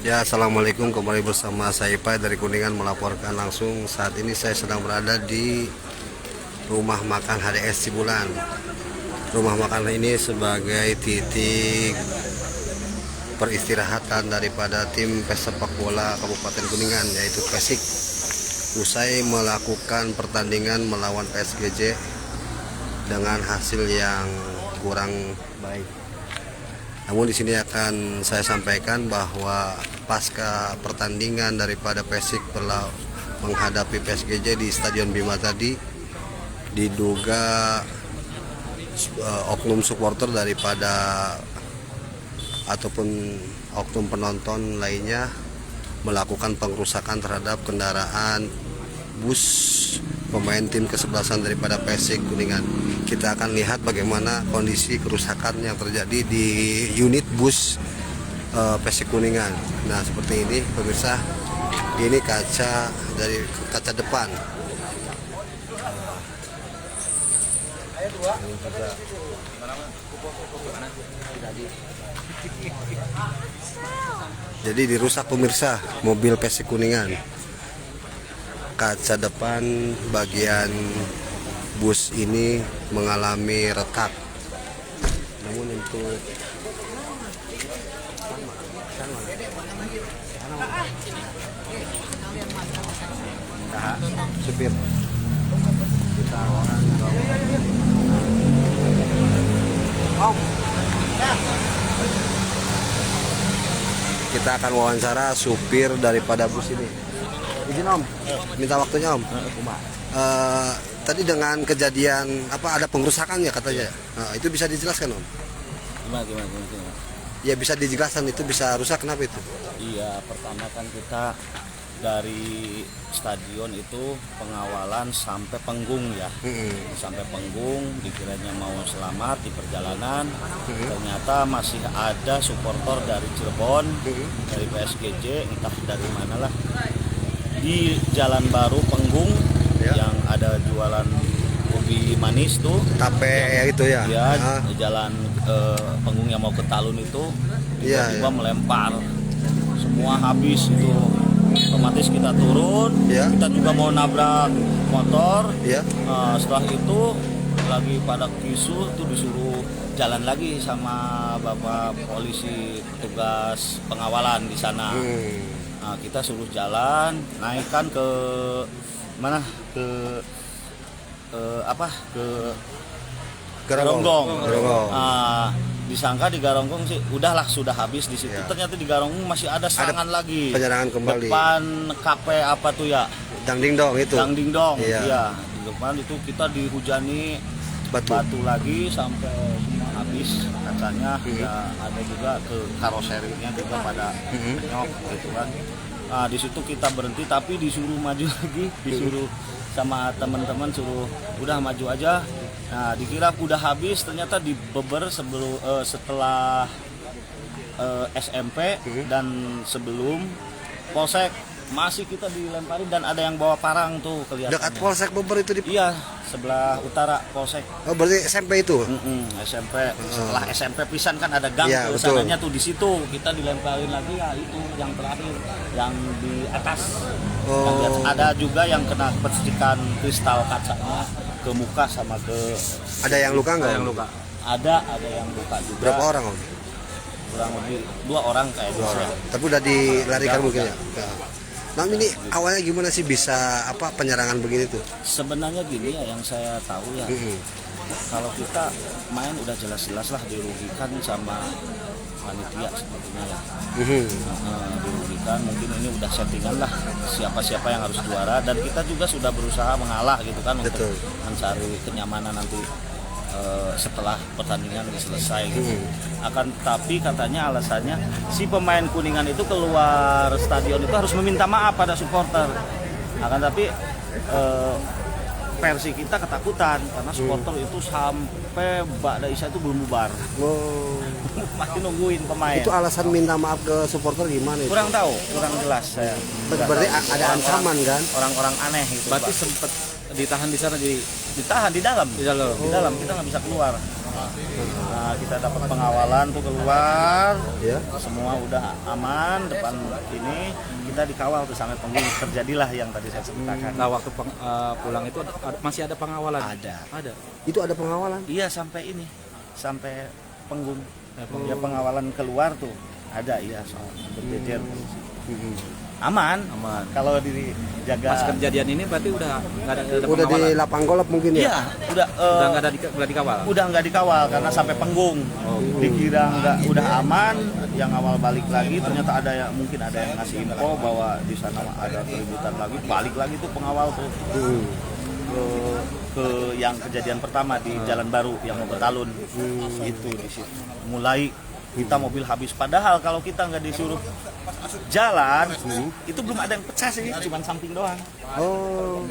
Ya, assalamualaikum, kembali bersama saya Ipai dari Kuningan melaporkan langsung. Saat ini saya sedang berada di rumah makan HDS Cibulan. Rumah makan ini sebagai titik peristirahatan daripada tim pesepak bola Kabupaten Kuningan, yaitu Persik, usai melakukan pertandingan melawan PSGJ dengan hasil yang kurang baik. Namun di sini akan saya sampaikan bahwa pasca pertandingan daripada Persik menghadapi PSGJ di Stadion Bima tadi, diduga oknum supporter daripada ataupun oknum penonton lainnya melakukan pengrusakan terhadap kendaraan bus pemain tim kesebelasan daripada Persik Kuningan. Kita akan lihat bagaimana kondisi kerusakan yang terjadi di unit bus Persik Kuningan. Nah, seperti ini pemirsa, ini kaca dari kaca depan. Jadi dirusak pemirsa mobil Persik Kuningan. Kaca depan bagian bus ini mengalami retak. Namun untuk supir kita akan wawancara supir daripada bus ini. Izin Om, minta waktunya Om. Tadi dengan kejadian ada pengrusakan ya katanya. Nah, itu bisa dijelaskan Om? Gimana? Ya, bisa dijelaskan itu bisa rusak kenapa itu? Iya, pertama kan kita dari stadion itu pengawalan sampai Penggung ya. Sampai Penggung dikiranya mau selamat di perjalanan. Ternyata masih ada supporter dari Cirebon, dari PSGJ, entah dari mana lah. Di Jalan Baru Penggung yang ada jualan ubi manis tuh, Tape itu ya. Iya, jalan Penggung yang mau ke Talun itu tiba-tiba melempar. Semua habis itu. Otomatis kita turun, kita juga mau nabrak motor. Setelah itu lagi pada kisu tuh disuruh jalan lagi sama bapak polisi petugas pengawalan di sana. Nah, kita suruh jalan, naikkan ke mana ke Garonggong. Disangka di Garonggong sih udahlah sudah habis di situ. Ternyata di Garonggong masih ada serangan lagi. Penyerangan kembali. Depan KP apa tuh ya? Dangdingdong itu. Dangdingdong. Iya. Di depan itu kita dihujani batu lagi sampai semua habis kacanya. Ya, ada juga ke karoserinya juga pada nyok gitu kan. Nah, di situ kita berhenti tapi disuruh maju lagi, disuruh sama teman-teman suruh udah maju aja. Nah, dikira udah habis, ternyata dibeber setelah SMP dan sebelum Polsek masih kita dilemparin dan ada yang bawa parang tuh kelihatan. Dekat Polsek Beber itu Iya, sebelah utara Polsek. Oh, berarti SMP itu? SMP. Setelah SMP pisan kan ada gang ya, ke sananya tuh di situ. Kita dilemparin lagi ya itu yang terakhir yang di atas. Yang di atas. Ada juga yang kena percikan kristal kacanya ke muka sama ke. Ada yang luka nggak? Yang luka. Ada yang luka juga. Berapa orang Om? Kurang lebih 2 orang kayaknya. Tapi udah dilarikan mungkin ya. Nah, ini awalnya gimana sih bisa penyerangan begini tuh? Sebenarnya gini ya yang saya tahu ya. Kalau kita main udah jelas-jelas lah dirugikan sama panitia sepertinya ya. Dirugikan, mungkin ini udah settingan lah siapa-siapa yang harus juara dan kita juga sudah berusaha mengalah gitu kan. Untuk mencari kenyamanan nanti setelah pertandingan selesai gitu. Akan tapi katanya alasannya si pemain Kuningan itu keluar stadion itu harus meminta maaf pada supporter. Akan tapi versi kita ketakutan karena supporter itu sampai Ba'da Isya itu belum bubar. Masih nungguin pemain. Itu alasan minta maaf ke supporter gimana itu? Kurang tahu, kurang jelas saya. Berarti ada ancaman kan? Orang-orang aneh gitu. Berarti sempat ditahan di sana, ditahan di dalam kita nggak bisa keluar. Nah, kita dapat pengawalan tuh keluar, Ya. semua udah aman depan ini, kita dikawal tuh sampai punggung. Terjadilah yang tadi saya ceritakan. Nah, waktu pulang itu masih ada pengawalan? Ada. Itu ada pengawalan. Iya, sampai ini, sampai punggung. Ya, pengawalan keluar tuh ada, iya, soal berjejer. Aman. Kalau dijaga. Pas kejadian ini berarti udah nggak ada Udah di pengawalan? lapang golap mungkin ya. Iya, udah Nggak dikawal. udah nggak dikawal karena sampai penggung. Dikira udah aman, yang awal balik lagi ternyata ada yang mungkin ada yang ngasih info bahwa di sana ada keributan lagi, balik lagi tuh pengawal tuh ke yang kejadian pertama di Jalan Baru yang mau Betalun. Itu di situ mulai kita mobil habis, padahal kalau kita nggak disuruh jalan itu belum ada yang pecah sih, cuman samping doang.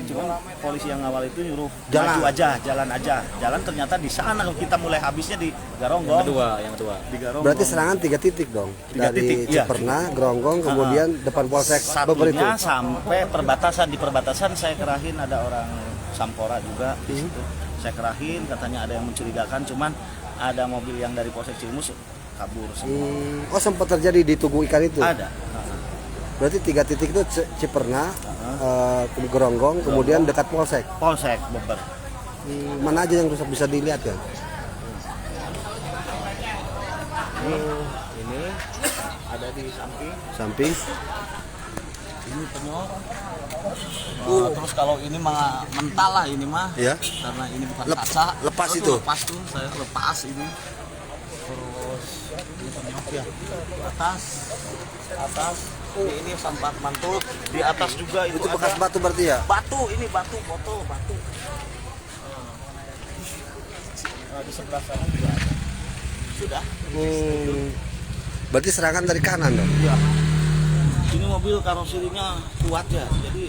Cuman polisi yang awal itu nyuruh Jalan. maju aja, jalan ternyata di sana kita mulai habisnya di Garonggong. Yang kedua. Di Garonggong. Berarti serangan 3 titik dong. 3 Dari titik, iya. Ciperna, Geronggong, kemudian depan Polsek Beber itu. Satunya sampai perbatasan, di perbatasan saya kerahin ada orang Sampora juga di situ. Saya kerahin, katanya ada yang mencurigakan, cuman ada mobil yang dari Polsek Ciumus kabur semua. Oh, sempat terjadi di Tugu Ikan itu. Ada. Berarti 3 titik itu Ciperna, Geronggong, kemudian dekat Polsek. Polsek Beber. Mana aja yang rusak bisa dilihat kan? Ini ada di samping. Samping. Ini penyok. Terus kalau ini mah mental lah ini mah. Ya. Karena ini bukan kaca. Lepas Terus itu. Lepas tuh, saya lepas ini. Terus ini penyok ya. Di atas. Ini sempat mantul. Di atas juga Itu bekas ada batu berarti ya? batu, ini batu, botol batu. Di sebelah sana juga ada. Sudah. Berarti serangan dari kanan dong? Iya. Ini mobil karoserinya kuat ya, jadi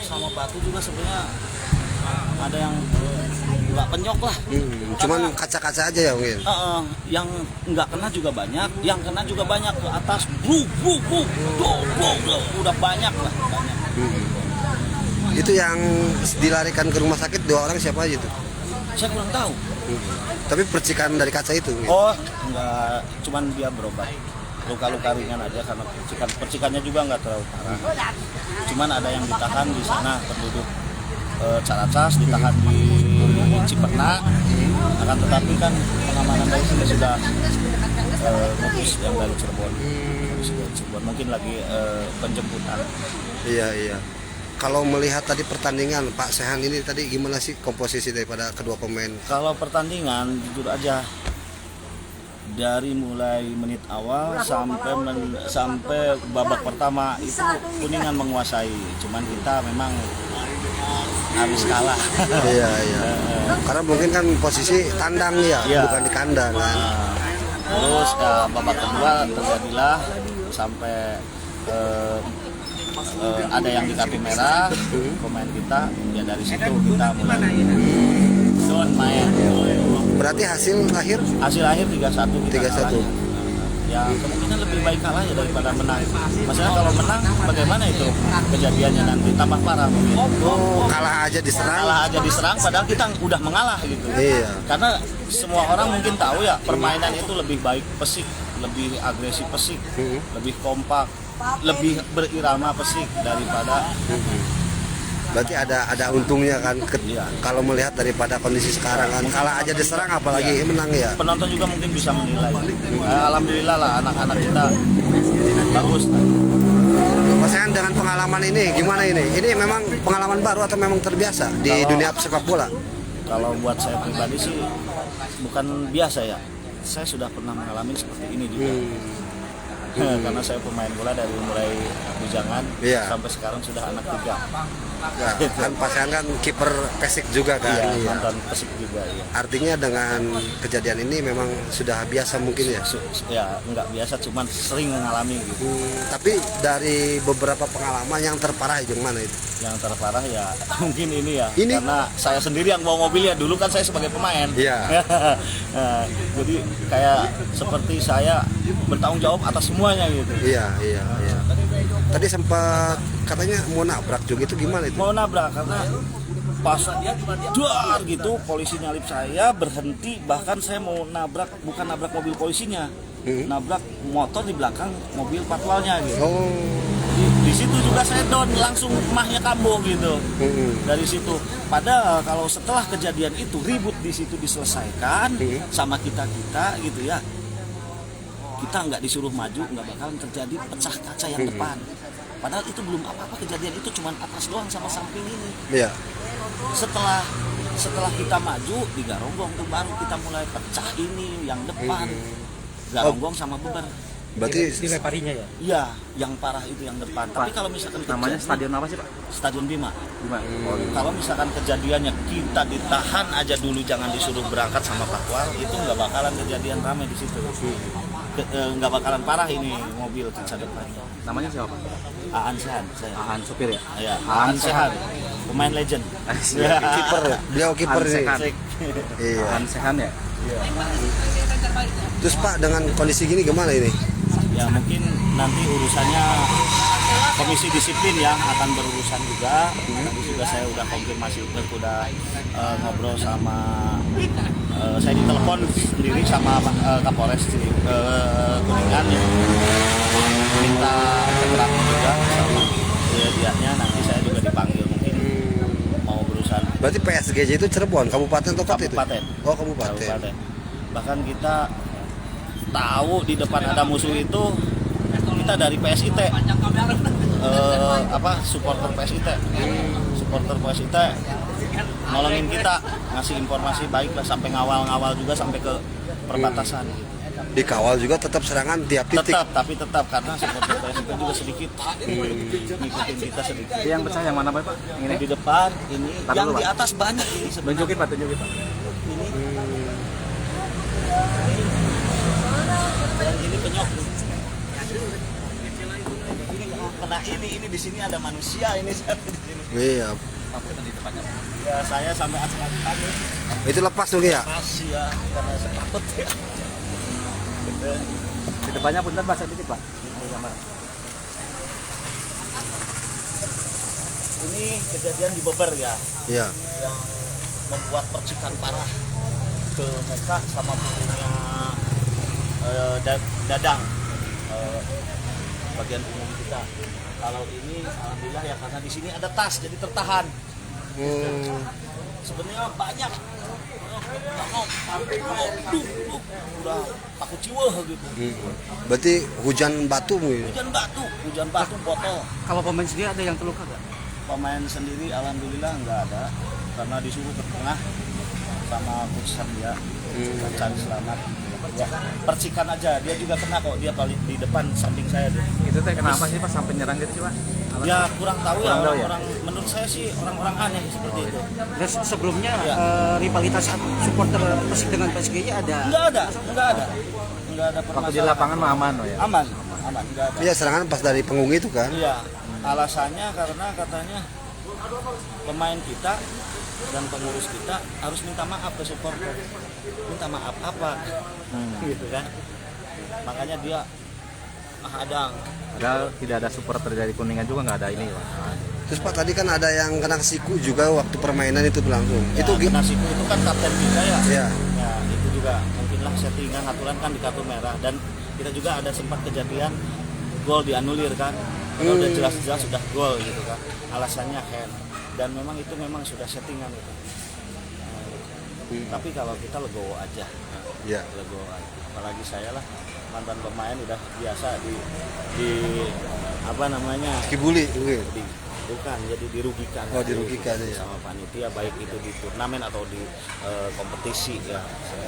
sama batu juga sebenarnya ada yang nggak penyok lah. Cuman kaca-kaca aja ya mungkin? Yang nggak kena juga banyak, yang kena juga banyak ke atas, udah banyak lah, banyak. Itu yang dilarikan ke rumah sakit 2 orang siapa aja itu? Saya kurang tahu. Tapi percikan dari kaca itu? Mungkin. Oh, nggak, cuman dia berobat. Luka-luka ringan aja karena percikannya juga nggak terlalu parah. Cuman ada yang ditahan di sana, penduduk Caracas ditahan di Ciperna. Akan tetapi kan pengamanan dari sini sudah ngutus yang dari Cirebon. Mungkin lagi penjemputan. Iya. Kalau melihat tadi pertandingan Pak Sehan ini tadi gimana sih komposisi daripada kedua pemain? Kalau pertandingan jujur aja dari mulai menit awal sampai babak pertama itu Kuningan menguasai, cuman kita memang harus kalah. Iya. Karena mungkin kan posisi tandang ya, Iya. bukan di kandang kan. Terus babak kedua terjadilah sampai ada yang di kartu merah pemain kita, ya dari situ kita mulai down main. Berarti hasil akhir Hasil akhir 3-1 kita 3-1. kalah. Ya kemungkinan lebih baik kalah ya daripada menang. Masalah kalau menang bagaimana itu kejadiannya nanti tambah parah mungkin. kalah aja diserang. Kalah aja diserang padahal kita udah mengalah gitu. Iya. Karena semua orang mungkin tahu ya permainan itu lebih baik pesik, lebih agresif pesik, lebih kompak, lebih berirama pesik daripada. Berarti ada untungnya kan Iya. kalau melihat daripada kondisi sekarang kan kalah aja diserang apalagi menang ya. Penonton juga mungkin bisa menilai. Alhamdulillah lah anak-anak kita bagus. Mas Sehan dengan pengalaman ini gimana ini? Ini memang pengalaman baru atau memang terbiasa di dunia sepak bola? Kalau buat saya pribadi sih bukan biasa ya. Saya sudah pernah mengalami seperti ini juga. Karena saya pemain bola dari mulai bujangan Iya. sampai sekarang sudah anak 3. Ya, kan Pak Sehan kan kiper Persik juga kan. Iya, Iya. mantan Persik juga ya. Artinya dengan kejadian ini memang sudah biasa mungkin ya. Ya nggak biasa, cuman sering mengalami gitu. Tapi dari beberapa pengalaman yang terparah yang mana itu? Yang terparah ya mungkin ini ya. Ini? Karena saya sendiri yang bawa mobilnya, dulu kan saya sebagai pemain. Iya. Nah, jadi kayak seperti saya bertanggung jawab atas semuanya gitu. Iya. Tadi sempat katanya mau nabrak juga itu gimana itu? Mau nabrak karena pas duar gitu polisi nyalip saya berhenti, bahkan saya mau nabrak, bukan nabrak mobil polisinya, nabrak motor di belakang mobil patwalnya gitu. Di situ juga saya down, langsung emahnya kambuh gitu. Dari situ. Padahal kalau setelah kejadian itu ribut di situ diselesaikan sama kita gitu ya. Kita nggak disuruh maju, nggak bakalan terjadi pecah kaca yang depan. Padahal itu belum apa-apa, kejadian itu cuma atas doang sama samping ini. Iya. Setelah kita maju di Garonggong tuh baru kita mulai pecah ini yang depan. Garonggong sama beber. Berarti dileparinya ya? Iya, yang parah itu yang depan. Tapi kalau misalkan Namanya stadion apa sih Pak? Stadion Bima. Gimana? Kalau misalkan kejadiannya kita ditahan aja dulu, jangan disuruh berangkat sama Patwal, itu nggak bakalan kejadian ramai di situ. Nggak bakalan parah ini mobil kaca depannya. Namanya siapa? Aan Sehan, saya. Aan supir ya? Ya, Aan Sehan, pemain legend. kiper, beliau kiper Aan nih. Sehan. Iya. Aan Sehan ya? Terus Pak, dengan kondisi gini gimana ini? Ya mungkin nanti urusannya komisi disiplin yang akan berurusan juga. Tadi juga saya udah konfirmasi, udah ngobrol sama saya ditelepon sendiri sama Kapolres Kuningan ya. Minta keterangan juga sama dianya, nanti saya juga dipanggil mungkin mau berurusan. Berarti PSGJ itu Cirebon, kabupaten atau kota itu? Kabupaten. Oh, kabupaten. Bahkan kita tahu di depan ada musuh itu, kita dari PSIT, supporter PSIT nolongin kita, ngasih informasi baik lah, sampai ngawal juga sampai ke perbatasan. Dikawal juga tetap serangan tiap titik. Tetap karena supporter PSIT juga sedikit ngikutin kita sedikit. Yang pecah yang mana Pak? Ini Di depan ini, Taruh yang dulu, di Pak. atas banyak ini sebenarnya. tunjukin Pak. Dan ini penyok. Ini kena ini di sini ada manusia ini di sini. Iya. Ya saya sampai acak-acakan. Itu lepas dulu ya? Masih ya, karena saya takut ya. Di depannya punten Pak, sedikit Pak. Ini kejadian di Beber ya, Iya. yang membuat percikan parah ke muka sama punggungnya dadang, bagian punggung kita. Kalau ini alhamdulillah ya, karena di sini ada tas jadi tertahan. Sebenarnya banyak, udah takut ciweh gitu. Berarti hujan batu gitu. Hujan batu botol. Kalau pemain sendiri ada yang terluka nggak? Pemain sendiri alhamdulillah nggak ada, karena disuruh ke tengah sama coach dia cari selamat. Ya, percikan aja, dia juga kena kok, dia paling di depan samping saya dia. Itu teh kenapa sih Pak sampai nyerang gitu sih Pak? Ya kurang tahu ya, Kurang tahu ya? orang menurut saya sih orang-orang aneh seperti itu. Dan sebelumnya Ya. rivalitas supporter Persik dengan PSG ada. Nggak ada Waktu di permasalahan. lapangan mah aman oh ya? Aman, nggak ada. Iya, serangan pas dari penggung itu kan. Iya, alasannya karena katanya pemain kita dan pengurus kita harus minta maaf ke supporter. Minta maaf apa? Gitu kan. Makanya dia hadang. Padahal tidak ada supporter dari Kuningan juga nggak ada ini Pak. Terus Pak, tadi kan ada yang kena siku juga waktu permainan itu berlangsung. Ya, Itu Nasiku itu kan kapten kita ya. Iya. Ya, itu juga mungkinlah settingan aturan kan di kartu merah, dan kita juga ada sempat kejadian gol dianulir kan. Karena udah jelas-jelas sudah gol gitu kan. Alasannya hand, dan memang itu sudah settingan itu. Tapi kalau kita legowo aja. Iya. Legowo aja. Apalagi saya lah mantan pemain udah biasa di apa namanya? Kibuli mungkin. Bukan, jadi dirugikan. Oh, dirugikan, ya. Sama panitia, baik itu di turnamen atau di kompetisi ya,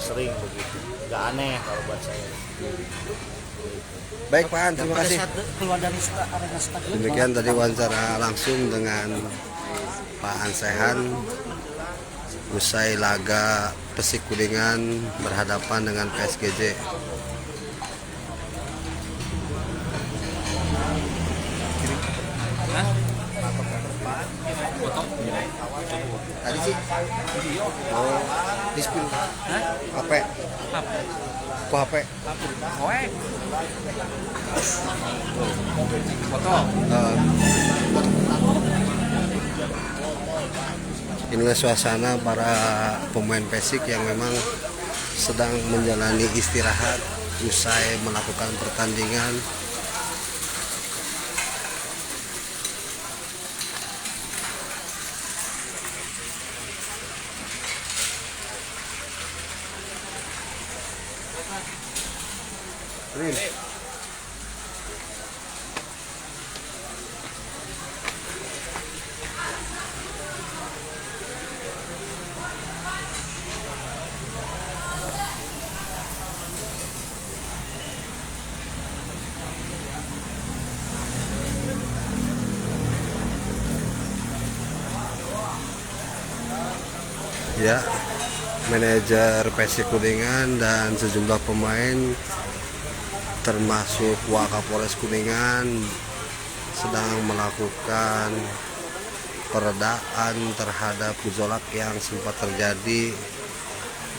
sering begitu. Gak aneh kalau buat saya. Baik Pak An, terima kasih. Keluar dari arena stadion. Demikian tadi wawancara langsung dengan Pak An Sehan usai laga Persik Kuningan berhadapan dengan PSGJ. Tadi sih. Oh, dispil. HP. Kok HP? Foto. Inilah suasana para pemain Persik yang memang sedang menjalani istirahat usai melakukan pertandingan. Ya, manajer Persik Kuningan dan sejumlah pemain termasuk Wakapolres Kuningan sedang melakukan peredaan terhadap gejolak yang sempat terjadi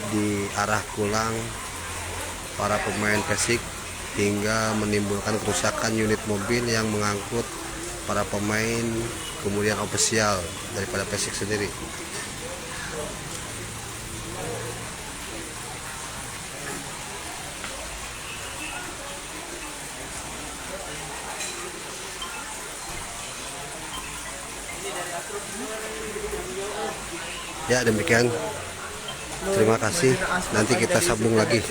di arah Kulang para pemain Persik hingga menimbulkan kerusakan unit mobil yang mengangkut para pemain kemudian ofisial daripada Persik sendiri. Ya, demikian. Terima kasih. Nanti kita sambung lagi.